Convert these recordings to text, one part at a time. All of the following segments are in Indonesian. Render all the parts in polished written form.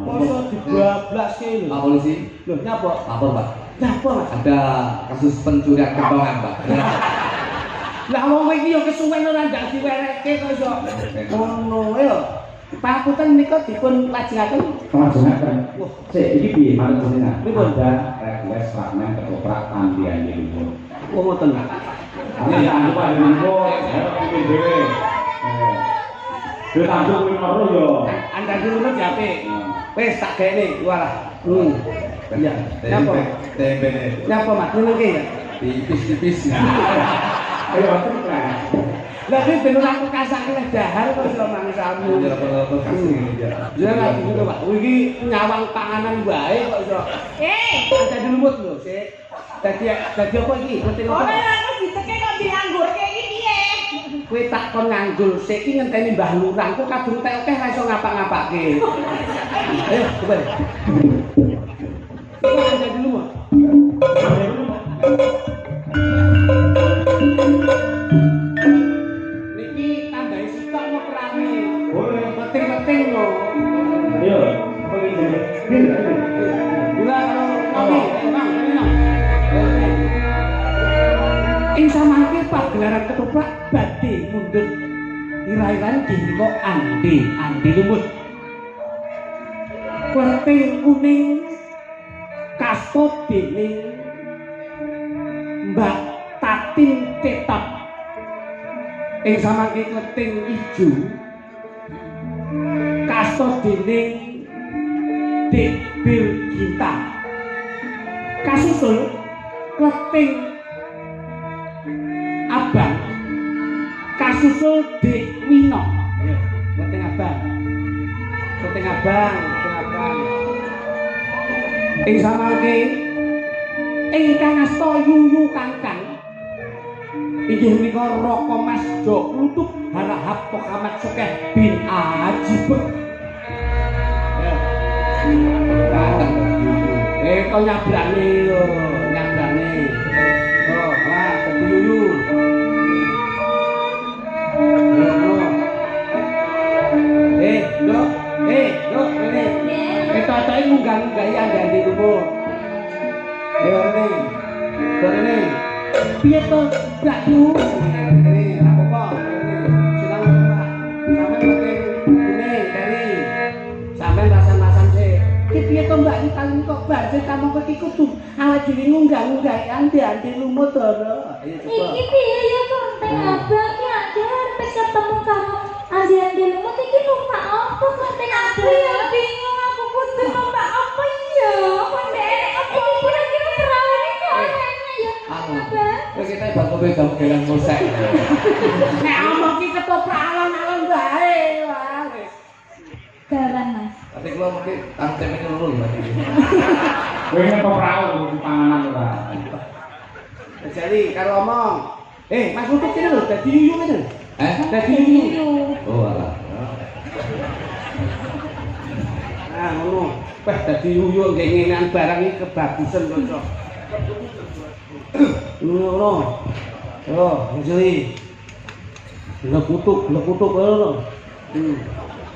Masa dibablaske lho. Pak polisi. Loh, nyapa? Lapor, Pak. Nyapa, Mas? Ada kasus pencurian kentongan, Pak. Lah wong iki yo kesuwen ora ndak diwereke kok iso. Ngono ya. Pakutan nika dipun lajengaken. Lajengaken. Wah, Sik iki piye manut jenengan? Pripun? Ada refleks fragmen ketoprak tandian lumut. oh ngoten. Ini ya lupa lumut, ya iki dhewe. Yo tampung kuwi loro yo. Anda dulu mas apik. Wis tak gaene walah. Iya. Nyapa? Tempe. Nyapa Mas? Nyenengke ya? Tipis-tipis. Ayo wae kan. Lah iki ben ora kekasake leh dahar kok iso mangsamu. Ya apa kasih ya. Jangan gitu Pak. Iki nyawang panganan wae kok iso. Ada lumut lho, Sik. Dadi apa iki? Penting apa? Ora aku diteke kok dianggurke iki piye? Kowe tak kon nganggul, Sik iki ngenteni Mbah Lurah kok kadung tek akeh ra iso ngapak-ngapake. Ayo, coba. Ada dulu, Mas. Niki tandai sitok mau perane. Boleh. Penting-penting lho. Ayo, pergi dhewe. Gula karo kopi, Bang, ini. Ing samangke pagelaran ketoprak badhe mundhut ira-iran dinika andi lumut. Kwerting kuning kasut dening Mbak Tatin Tetap. Ing samangke kwerting ijo kasut dening Dik Birginta. Kasusul kwerting abang kasusul Dik Wino. Ayo, kwerting abang. Ing samangke ingkang asta yuyu kangkang inggih menika Raka Mas Jok Lutuk Harahap Muhammad Sukeh bin Ajibek. Kok nyabrane yo, nyabrane. Oh, wah, dadi yuyu. Nduk, rene. Totoke munggah-munggahi andane lumut. Ayo rene. Rene. Piye to, Mbak Yu? Rene, apa-apa? Silang Pak. Sampeyan penting kuning dari. Sampeyan rasan-rasan sik. Ki piye to Mbak Yu kali kok banjir kamu kok iki kudu awake dhewe munggah-munggahi andane lumut to. Ayo coba. Iki piye ya kok teng abang ki ada arep ketemu karo andi-andi lumut iki numpak apa kok teng abang? Ya bingung aku kudu numpak apa ya? Kok ndek apa kira-kira perawane kok enak ya? Abang. Wis kita bang kowe gawe gelang mosek. Nek omong ki ketoprak alon-alon bae wah wis. Garan Mas. Tapi kula mesti tang tempe loro lho iki. Kowe nek perahu di panganan ora. Jadi karo omong, Mas Lutuk kene lho dadi yuyu kene. Dadi yuyu. Oh alah. Nah, ngono. Wah, dadi yuyu nggih ngenan barang iki kebagusan kanca. Ngono. Yo, jadi. Lekutuk ngono.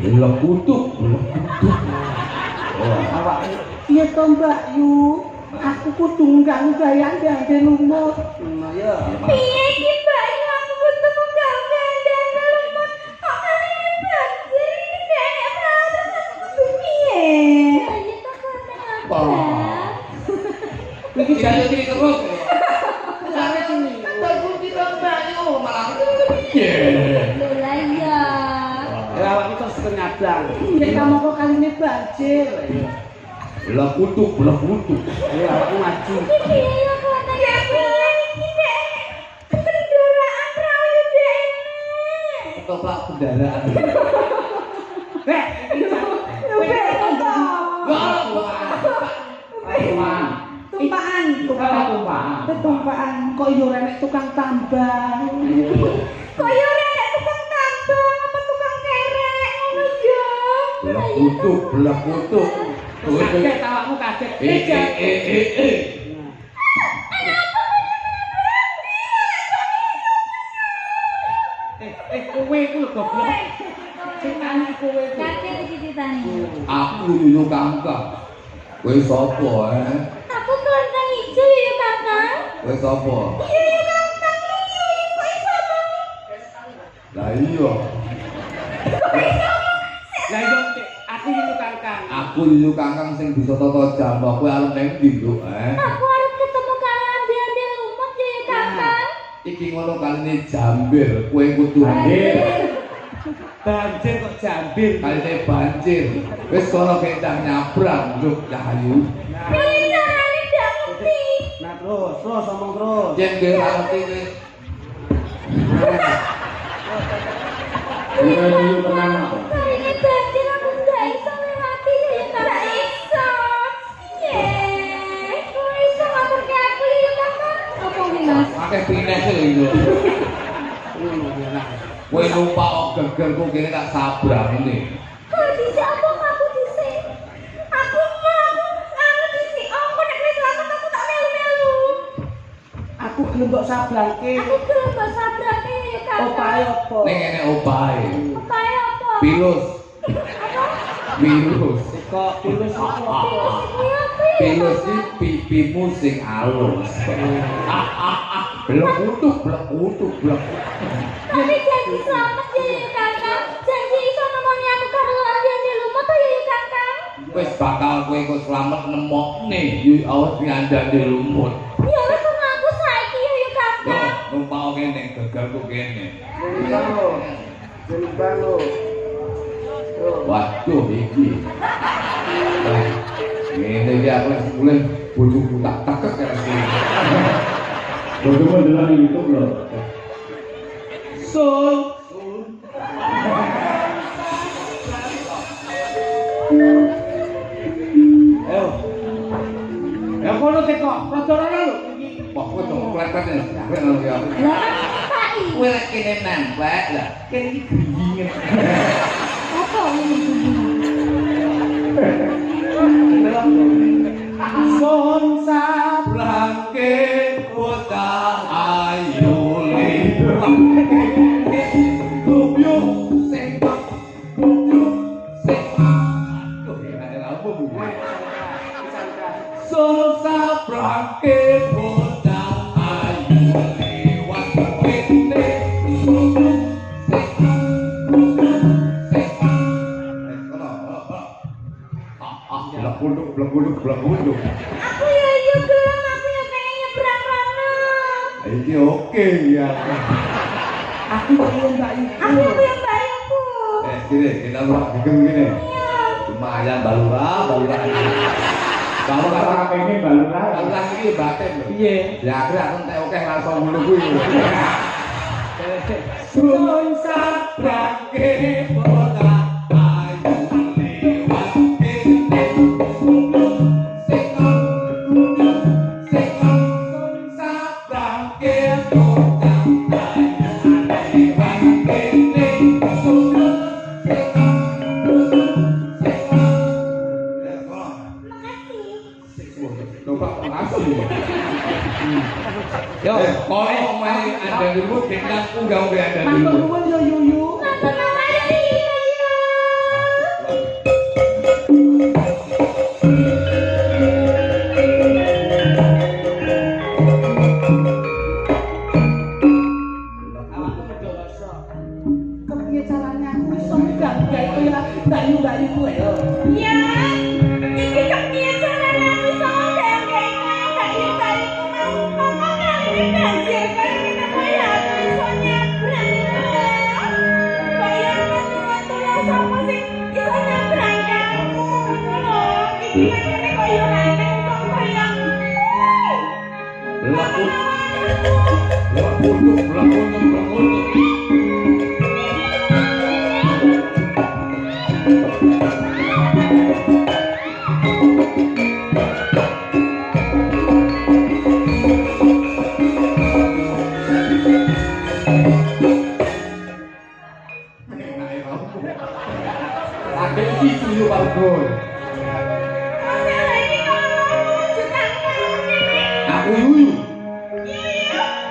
Lekutuk. Oh, awak piye to Mbak Yu? Aku kudu nggang gaya-gaya lumut. Ya. Piye iki Mbak Yu aku butuh munggah-munggah lumut. Kok kalian banjir iki nek peralatan aku kudu piye? Ayo to kok teng abang. Iki jane iki terus. Sare sini. Aku tidak Mbak Yu malah piye? Lho lah iya. Ya awak terus kenyablang. Nek kamu kok kaline banjir. Lekutuk. Ayo awakmu maju. Iki piye ya kok teng abang iki nek kendaraan perahu dene. Ketoprak kendaraan. Iki Tumpaan. Kok yo renek tukang tambang. Kok yo rek tukang tambang apa tukang kerek ngono ya? Lekutuk. Kaget awakmu kaget. Kowe iku lho goblok. Ceritane kowe iku. Kaget iki ceritane. Aku aku yuyu Kangkang. Kowe sapa Aku kelenteng hijau ya Kakang. Kowe sapa? Yuyu Kakang, yuyu kok iso ngomong? Lah iya. Lah yo aku yuyu Kangkang. Aku yuyu Kangkang sing bisa tata jambah. Kowe arep nang ndi, Nduk? Aku harus ketemu karo andi-andi lumut yuyu Kakang. Iki ngono kaline jambir, kowe kudu Banjir. Banjir kok jambir. kaline banjir. Wis kono kendang nyabrang, Nduk Cahayu. Pilih carane ndak ngerti. Nah terus omong terus. Yen kowe ora ngerti kowe Kita dulu tenang. Kali ini banjir aku nggak iso melewati yuyu Kakang. Nggak iso. Yeay, kok iso ngaturke aku yuyu Kakang? Apa Winas? akeh pinese lho. Kowe lupa geger kok kene tak sabrang ini. Kok bisa apa aku dhisik? Aku anu dhisik. Aku nek wis selamat aku tak melu-melu. Aku gelem kok sabrangke. Aku gelem mbok sabrake yuyu Kakang. Opahe opo? Ning ngene opahe. Upahe apa? Pilus. Apa? Pilus. Kok tulus apa? Pilus iki pipimu sing alus. Blek utuk. Tapi janji selamat ya yuyu Kakang. Janji iso nemoni aku karo andi-andi lumut to yuyu Kakang. Wis bakal kowe kok slamet nemokne yu awas diandani lumut. Ya wis ana aku saiki yuyu Yo, Kakang. numpak kene geger kok kene. Jembalo. Waduh iki. Ngene iki aku wis mulai bojoku tak tekek karo sini. Bodoh adalah di YouTube loh. Sun. Ayo. Ya kono teko, rodono lho iki. Wah, kowe dong kletet ya. Kowe ngono ya. Lah tak Kowe lek kene nempel lah. Kene iki gringinget. apa ini? Sun sabrangke Kota ayu Gubyuk sing Aduh, enak apa bu? Sun sabrangke kota ayu lewat kene gubyuk sing blek gunduk. Aku ya yo gelem aku ya pengen nyebrang rono. Iki oke ya. aku pengen Mbak Aku Ibu. yang bayangku. Gini, kita luak digem gini. Iya. Lumayan balura. Kalau Orang ini baru lah. balura ini batin loh. Iya. Ya akhirnya aku entek oke langsung ngono kuwi. Sun sabrangke Kota ayu lewat kene gubyuk sing sun sabrangke kota ayu lewat kene gubyuk Makasih. Coba langsung. Yo, kalau main ada dulu, kita unggah-unggah ada Matur dulu. nuwun yo yuyu. Matur nuwun ya. Awakku mendosa. Kepiye carane aku iso nggawe kaya bayu-bayu kuwe yo. Ya. Iki kepiye carane aku iso nggawe kaya bayi-bayi ku mau ngomong kali banjir kaya ngene kuwi aku iso nyebrang. Kaya metu ya sapa sing iso nyebrang kamu. Iki ngene kaya aneh kok kaya. Lakut, lakut. Ada itu yuk balkon. Masalah ini kalau jutang kamu. Aku yuyu.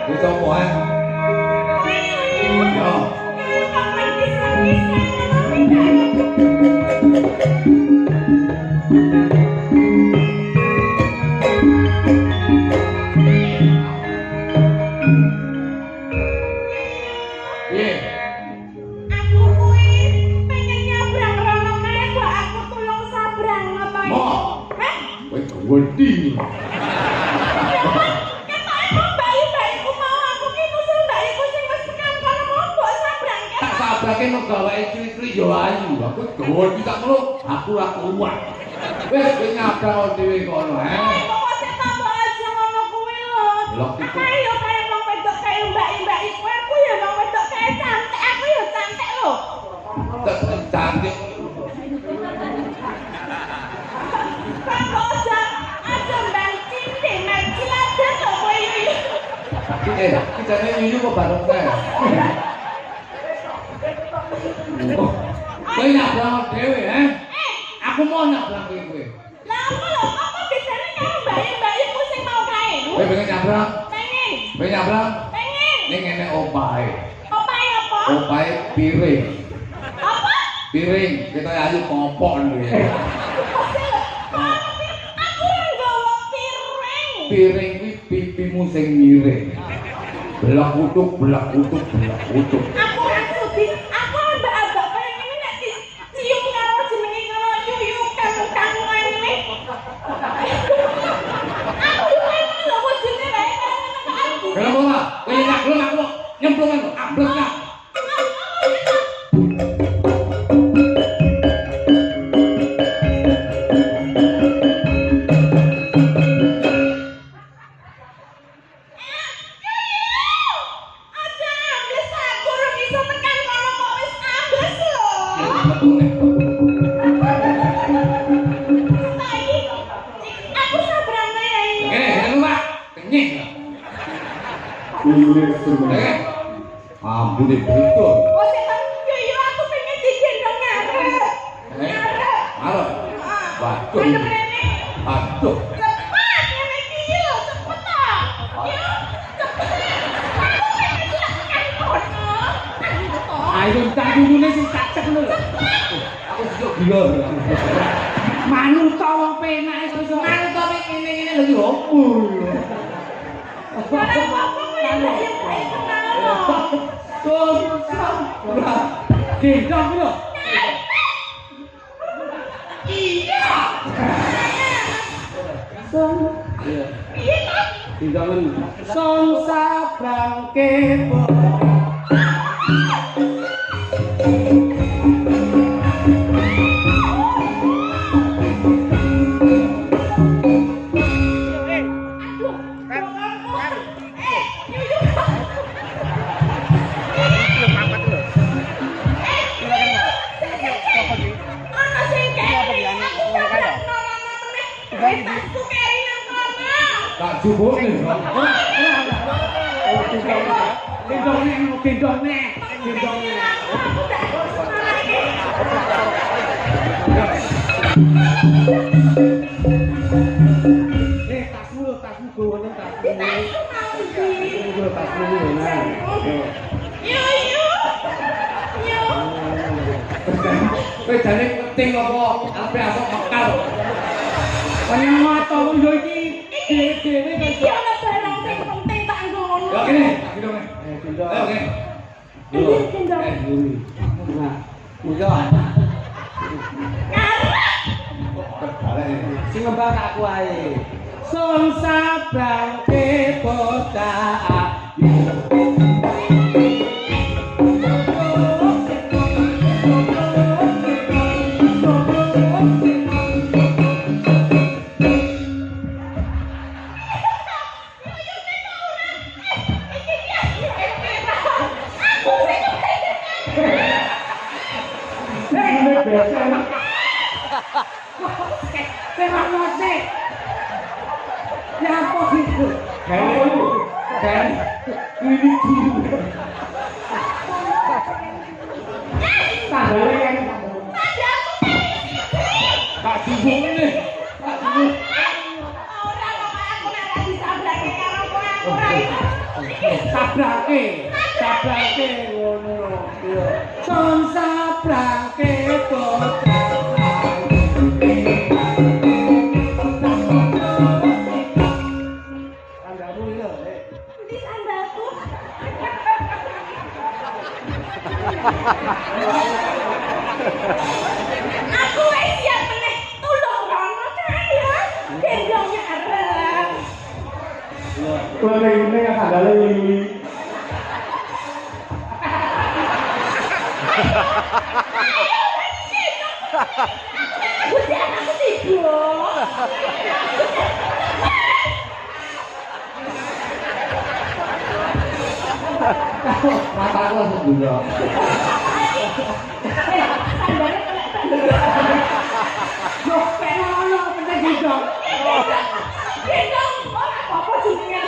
Itu apa ya? Yo. Kamu kok main kisah-kisah. Piye? Aku kuwi pengen nyabrang rono kae kok aku tulung sabrang apa iki? Mo. Hah? Kowe gawedi. Bayi-bayiku mau aku ki nusul bayiku sing wis tekan kono mau mbok sabrang ke. Tak sabrake no gaweke ciri-ciri yo ayu. Aku gawedi tak ngono. Aku ora kuat. Wis kowe nyabrang dhewe kono, Kok sik tambah aja ngono kuwi lho. Lho, itu. Ayo kaya wong wedok kaya mbak-mbak iku aku ya wong wedok kaya cantik aku ya cantik lho. Tak cantik. Kok aja mbak cinti mek ciladan lho kowe iki. Kita ini kok bareng kae. Kowe nyabrang dhewe, Aku mau nyabrang kowe. Lah apa lho? Apa bedane karo mbak iku sing mau kae? Kowe pengen nyabrang? Pengen. Pengen nyabrang? Pengen. Ning ngene opahe. Opahe apa? Opahe piring. Apa? Piring, kita ayu kompok lho. Aku ora nggawa piring. Piring kuwi pipimu sing miring. Belak utuk, belak utuk, belak utuk. Aku ora sudi. Aku mbak-mbak kaya ngene nek dicium karo jenenge karo yuyu kang ngene. Aku pengen lho wujudnya kayak aku. Kenapa ora? Kowe nyabrang aku nyemplungan kok, ambles ka. Aja ambles aku urung iso tekan kono kok wis ambles lho. Saiki aku sabrang ae. Ngono, Pak. Kenyek. Ampun betul. Oh, yo aku pengen digendong ngarep. Ngarep. Arep. Waduh. Bener-bener. Aduh. Cepat ngene iki lho, cepet ta. Yo, cepet. Aku pengen tekan kono. Ayo to. Ayo tak dulune sing cacek lho. Aku juga gila. Manut to wong penak iso manut to ngene-ngene lho yo opo lho. Ora apa-apa kuwi ya baik kenal lho. Gendong lho. Iya. Son. Iya to. Gendongan. Son sabrang kepo. Tak jupuk nih. Gendongne. tasmu gowane tasmu. Tasmu nah. Kowe jane penting apa ape asok mekar. Panyato yo iki dhewe Iki ana barang sing penting tak ngono. Yo kene, gendong. gendong. Ayo kene. Iki gendong. Nah, muga. Sing ngembang aku ae. Son sabrang ke bocah. Sabrake ngono lho. Son sabrake bocah. Lele yang sandale lili. Gusti anak ketiga. Mataku langsung dulu. Yo, ono penting gitu. Gendong, apa jenenge?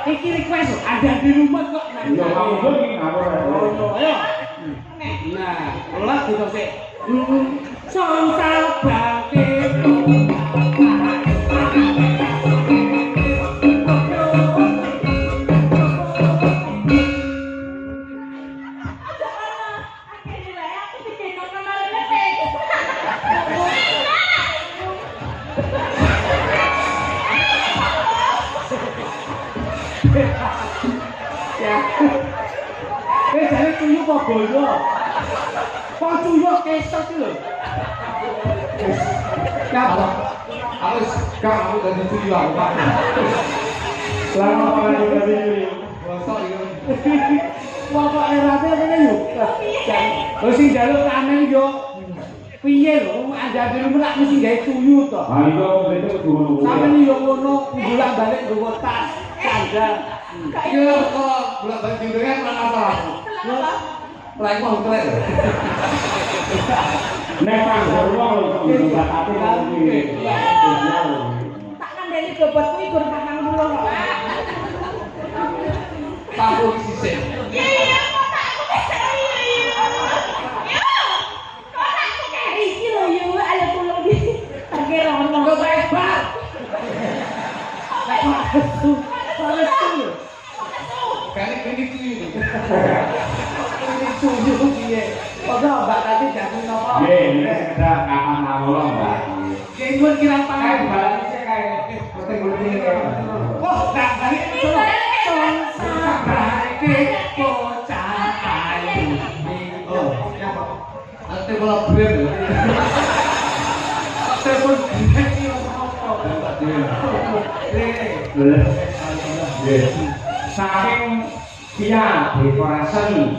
Iki request ada di rumah kok. Iya, kamu bengi ngawur. Ayo. Nah, ulas gitu sih. Sonsal bakti. Jadi tuyul kok boyo. Kok tuyul kesot iki lho. Kalau aku sekarang aku dari tujuh aku Pak. Selamat pagi dari Bosok iki. Pokok erate ngene yo. Lho sing njaluk ramen yo. Piye lho, anjane rumah lak mesti gawe tuyul to. Ah, itu itu kudu ngono. Sampe yo ngono, bolak-balik nggo tas, sandal. Iya, kok bolak-balik diundangan ora masalah. Lain mau kelek. Nek panggung wong lho kudu bakate kuwi. Tak kandhani bobotku iki gur 40 kok. Tahu sisik. Iya, kok tak aku wis iya. Kok tak kayak iki lho yo, ayo tulung iki. Targe rono. Kok hebat. Lek restu, restu. Kali ini tujuh. Ini tuyul piye? Padha Mbak tadi jadi napa? Nggih, ada kapan awal Mbak. Kengkon kirang pangan. Balance kae penting-penting. Wah, tak balik sampai bocah ayu. Oh, ya Pak. Nanti malah brand ya. Telepon iki opo? Nggih. Saking via dekorasi